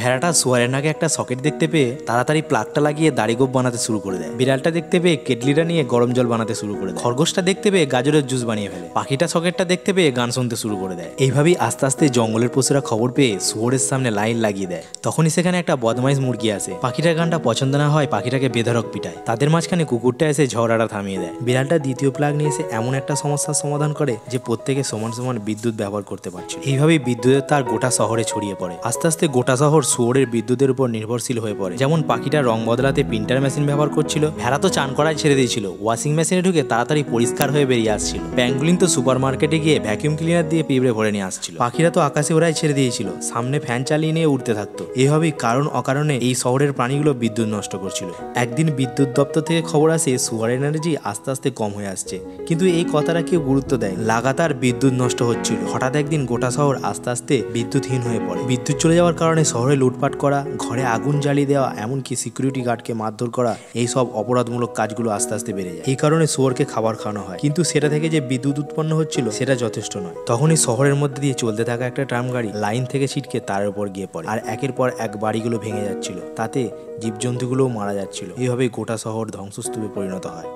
ভেড়াটা শুয়ারের নাকে একটা সকেট দেখতে পেয়ে তাড়াতাড়ি প্লাগটা লাগিয়ে দাড়িগোপ বানাতে শুরু করে দেয়। বিড়ালটা দেখতে পেয়ে কেটলিটা নিয়ে গরম জল বানাতে শুরু করে দেয়। খরগোশটা দেখতে পেয়ে গাজরের জুস বানিয়ে ফেলে। পাখিটা সকেটটা দেখতে পেয়ে গান শুনতে শুরু করে দেয়। এইভাবেই আস্তে আস্তে জঙ্গলের পশুরা খবর পেয়ে শুয়োরের সামনে লাইন লাগিয়ে দেয়। তখনই সেখানে একটা বদমাইশ মুরগি আসে। পাখিটার গানটা পছন্দ না হয় পাখিটাকে বেধড়ক পিটায়। তাদের মাঝখানে কুকুরটা এসে ঝগড়াটা থামিয়ে দেয়। বিড়ালটা দ্বিতীয় প্লাগ নিয়ে এসে এমন একটা সমস্যার সমাধান করে যে প্রত্যেকে সমান সমান বিদ্যুৎ ব্যবহার করতে পারছিল। এইভাবেই বিদ্যুতের তার গোটা শহরে ছড়িয়ে পড়ে। আস্তে আস্তে গোটা শহর শুয়োরের বিদ্যুতের উপর নির্ভরশীল হয়ে পড়ে। যেমন পাখিটা রং বদলাতে প্রিন্টার মেশিন ব্যবহার করছিল, ভেড়া তো চান করায় ছেড়ে দিয়েছিল, ওয়াশিং মেশিনে ঢুকে তাড়াতাড়ি পরিষ্কার হয়ে বেরিয়ে আসছিল, প্যাঙ্গুলিন তো সুপার মার্কেটে গিয়ে ভ্যাকিউম ক্লিনার দিয়ে পিঁপড়ে ভরে নিয়ে আসছিল, পাখিরা তো আকাশে ওড়াই ছেড়ে দিয়েছিল, সামনে ফ্যান চালিয়ে নিয়ে উঠতে থাকতো। এইভাবেই কারণ অকারণে এই শহরের প্রাণীগুলো বিদ্যুৎ নষ্ট করছিল। একদিন বিদ্যুৎ দপ্তর থেকে খবর আসে শুয়ার এনার্জি আস্তে আস্তে কম হয়ে আসছে, কিন্তু এই কথাটা কেউ গুরুত্ব দেয়। লাগাতার বিদ্যুৎ নষ্ট হচ্ছিল। হঠাৎ একদিন গোটা শহর আস্তে আস্তে বিদ্যুৎহীন হয়ে পড়ে। বিদ্যুৎ চলে যাওয়ার কারণে শহরে লুটপাট করা, ঘরে আগুন জ্বালিয়ে দেওয়া, এমনকি সিকিউরিটি গার্ডকে মারধর করা, এই সব অপরাধমূলক কাজগুলো আস্তে আস্তে বেড়ে যায়। এই কারণে শুয়োরকে খাবার খাওয়ানো হয়, কিন্তু সেটা থেকে যে বিদ্যুৎ উৎপন্ন হচ্ছিল সেটা যথেষ্ট নয়। তখনই শহরের মধ্যে দিয়ে চলতে থাকা একটা ট্রাম গাড়ি লাইন থেকে ছিটকে তার উপর গিয়ে পড়ে, আর একের পর এক বাড়িগুলো ভেঙে যাচ্ছিল, তাতে জীবজন্তুগুলোও মারা যাচ্ছিল। এইভাবেই গোটা শহর ধ্বংসস্তূপে পরিণত হয়।